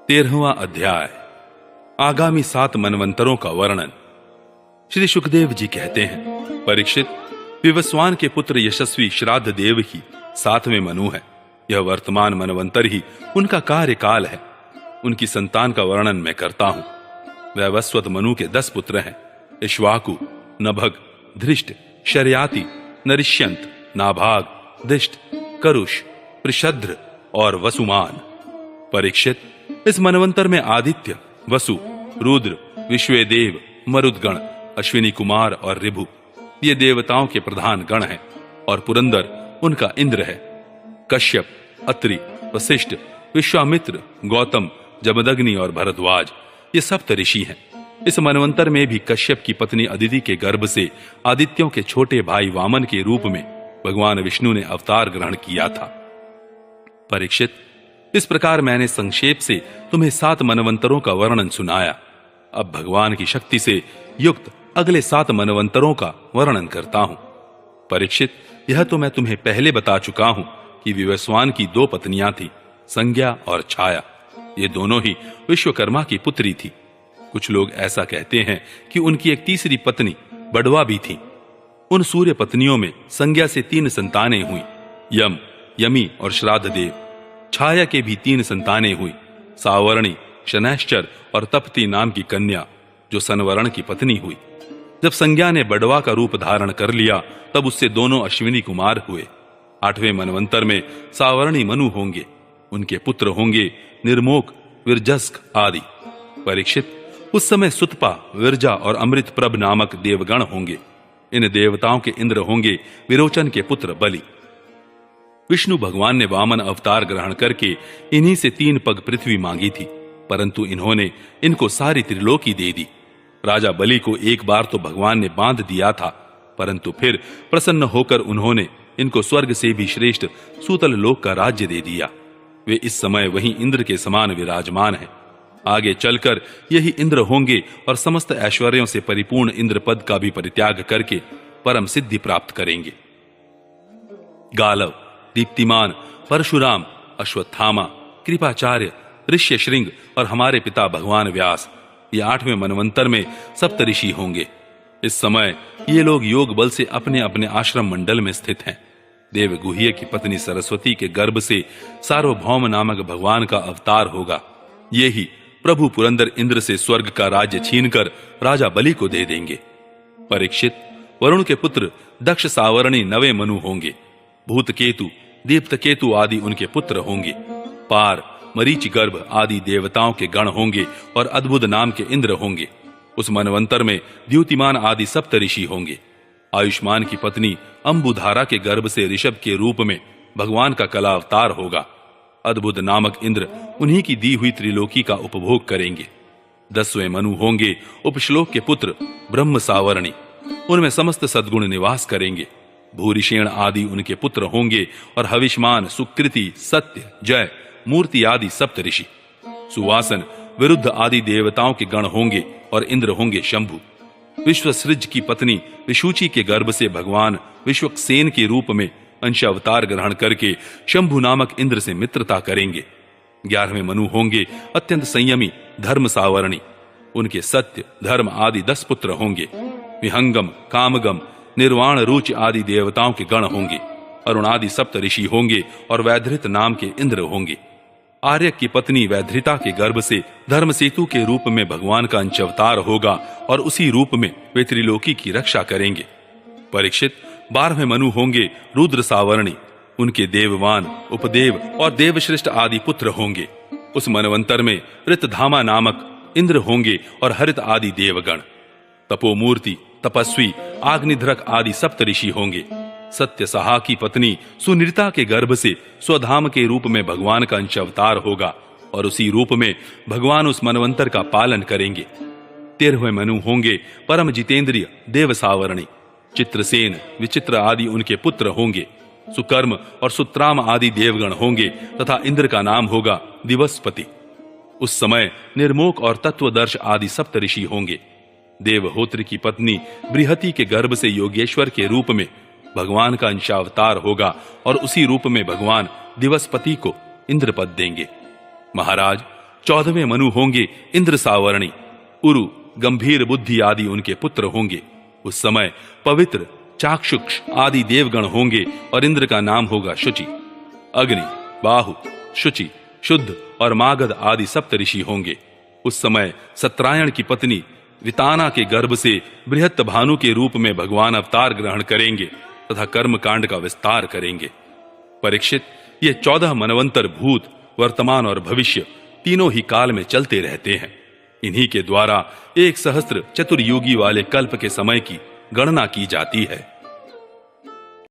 13वां अध्याय। आगामी 7 मनवंतरों का वर्णन। श्री सुखदेव जी कहते हैं, परीक्षित, विवस्वान के पुत्र यशस्वी श्राद्ध देव ही 7वें मनु है। यह वर्तमान मनवंतर ही उनका कार्यकाल है। उनकी संतान का वर्णन मैं करता हूं। वैवस्वत मनु के 10 पुत्र हैं, इक्ष्वाकु, नभग, धृष्ट, शर्याति, नरिष्यंत, नाभाग, दिष्ट, करुष, पृषद्र और वसुमान। परीक्षित, इस मनवंतर में आदित्य, वसु, रुद्र, विश्वेदेव, मरुदगण, अश्विनी कुमार और ऋभु ये देवताओं के प्रधान गण हैं और पुरंदर उनका इंद्र है। कश्यप, अत्रि, वशिष्ठ, विश्वामित्र, गौतम, जमदग्नि और भरद्वाज ये सप्त ऋषि हैं। इस मनवंतर में भी कश्यप की पत्नी अदिति के गर्भ से आदित्यों के छोटे भाई वामन के रूप में भगवान विष्णु ने अवतार ग्रहण किया था। परीक्षित, इस प्रकार मैंने संक्षेप से तुम्हें 7 मनवंतरों का वर्णन सुनाया। अब भगवान की शक्ति से युक्त अगले 7 मनवंतरों का वर्णन करता हूं। परीक्षित, यह तो मैं तुम्हें पहले बता चुका हूं कि विवस्वान की 2 पत्नियां थी, संज्ञा और छाया। ये दोनों ही विश्वकर्मा की पुत्री थी। कुछ लोग ऐसा कहते हैं कि उनकी एक तीसरी पत्नी बड़वा भी थी। उन सूर्य पत्नियों में संज्ञा से 3 संतानें हुई, यम, यमी और श्राद्ध देव। छाया के भी 3 संतानें हुई, सावर्णी, शनैश्चर और तप्ती नाम की कन्या, जो सनवरण की पत्नी हुई। जब संज्ञा ने बड़वा का रूप धारण कर लिया, तब उससे दोनों अश्विनी कुमार हुए। 8वें मनवंतर में सावर्णी मनु होंगे। उनके पुत्र होंगे निर्मोक, विरजस्क आदि। परीक्षित, उस समय सुतपा, विरजा और अमृत प्रभ नामक देवगण होंगे। इन देवताओं के इंद्र होंगे विरोचन के पुत्र बलि। विष्णु भगवान ने वामन अवतार ग्रहण करके इन्हीं से 3 पग पृथ्वी मांगी थी, परंतु इन्होंने इनको सारी त्रिलोकी दे दी। राजा बलि को एक बार तो भगवान ने बांध दिया था, परंतु फिर प्रसन्न होकर उन्होंने इनको स्वर्ग से भी श्रेष्ठ सूतल लोक का राज्य दे दिया। वे इस समय वहीं इंद्र के समान विराजमान हैं। आगे चलकर यही इंद्र होंगे और समस्त ऐश्वर्यों से परिपूर्ण इंद्र पद का भी परित्याग करके परम सिद्धि प्राप्त करेंगे। गालव, दीप्तिमान, परशुराम, अश्वत्थामा, कृपाचार्य, ऋष्यशृंग और हमारे पिता भगवान व्यास ये 8वें मनवंतर में सप्तऋषि होंगे। इस समय ये लोग योग बल से अपने अपने आश्रम मंडल में स्थित हैं। देवगुह्य की पत्नी सरस्वती के गर्भ से सार्वभौम नामक भगवान का अवतार होगा। ये ही प्रभु पुरंदर इंद्र से स्वर्ग का राज्य छीनकर राजा बलि को दे देंगे। परीक्षित, वरुण के पुत्र दक्ष सावर्णी 9वें मनु होंगे। भूतकेतु, दीप्तकेतु आदि उनके पुत्र होंगे। पार, मरीच गर्भ आदि देवताओं के गण होंगे और अद्भुत नाम के इंद्र होंगे। उस मनवंतर में द्युतिमान आदि सप्त ऋषि होंगे। आयुष्मान की पत्नी अंबुधारा के गर्भ से ऋषभ के रूप में भगवान का कला अवतार होगा। अद्भुत नामक इंद्र उन्हीं की दी हुई त्रिलोकी का उपभोग करेंगे। 10वें मनु होंगे उपश्लोक के पुत्र ब्रह्म सावर्णी। उनमें समस्त सद्गुण निवास करेंगे। भूरिषेण आदि उनके पुत्र होंगे और हविष्मान, सुकृति, सत्य, जय, मूर्ति आदि सप्त ऋषि। सुवासन, विरुद्ध आदि देवताओं के गण होंगे और इंद्र होंगे शंभु। विश्वसृज की पत्नी विशुचि के गर्भ से भगवान विश्वक्सेन के रूप में अंश अवतार ग्रहण करके शंभु नामक इंद्र से मित्रता करेंगे। 11वें मनु होंगे अत्यंत संयमी धर्म सावर्णी। उनके सत्य, धर्म आदि 10 पुत्र होंगे। विहंगम, कामगम, निर्वाण, रुचि आदि देवताओं के गण होंगे। अरुण आदि सप्त ऋषि होंगे और वैधृत नाम के इंद्र होंगे। आर्य की पत्नी वैधृता के गर्भ से धर्म सेतु के रूप में भगवान का अंश अवतार होगा और उसी रूप में वे त्रिलोकी की रक्षा करेंगे। परीक्षित, 12वें मनु होंगे रुद्र सावर्णी। उनके देववान, उपदेव और देवश्रेष्ठ आदि पुत्र होंगे। उस मनवंतर में ऋतधामा नामक इंद्र होंगे और हरित आदि देवगण। तपोमूर्ति, तपस्वी, आग्निध्रक आदि सप्त ऋषि होंगे। सत्य सहा की पत्नी सुनीता के गर्भ से स्वधाम के रूप में भगवान का अंश अवतार होगा और उसी रूप में भगवान उस मनवंतर का पालन करेंगे। 13वें मनु होंगे परम जितेंद्रिय देव सावर्णी। चित्रसेन, विचित्र आदि उनके पुत्र होंगे। सुकर्म और सुत्राम आदि देवगण होंगे तथा इंद्र का नाम होगा दिवसपति। उस समय निर्मोक और तत्वदर्श आदि सप्त ऋषि होंगे। देवहोत्र की पत्नी बृहति के गर्भ से योगेश्वर के रूप में भगवान का अंशावतार होगा और उसी रूप में भगवान दिवसपति को इंद्रपद देंगे। महाराज, 14वें मनु होंगे इंद्र सावर्णी, उरु, गंभीर बुद्धि आदि उनके पुत्र होंगे। उस समय पवित्र चाक्षुष आदि देवगण होंगे और इंद्र का नाम होगा शुचि। अग्नि, बाहु, शुचि, शुद्ध और मागध आदि सप्त ऋषि होंगे। उस समय सत्रायण की पत्नी विताना के गर्भ से बृहत भानु के रूप में भगवान अवतार ग्रहण करेंगे तथा कर्म कांड का विस्तार करेंगे। परीक्षित, ये 14 मनवंतर भूत, वर्तमान और भविष्य तीनों ही काल में चलते रहते हैं। इन्हीं के द्वारा 1 सहस्त्र चतुर्युगी वाले कल्प के समय की गणना की जाती है।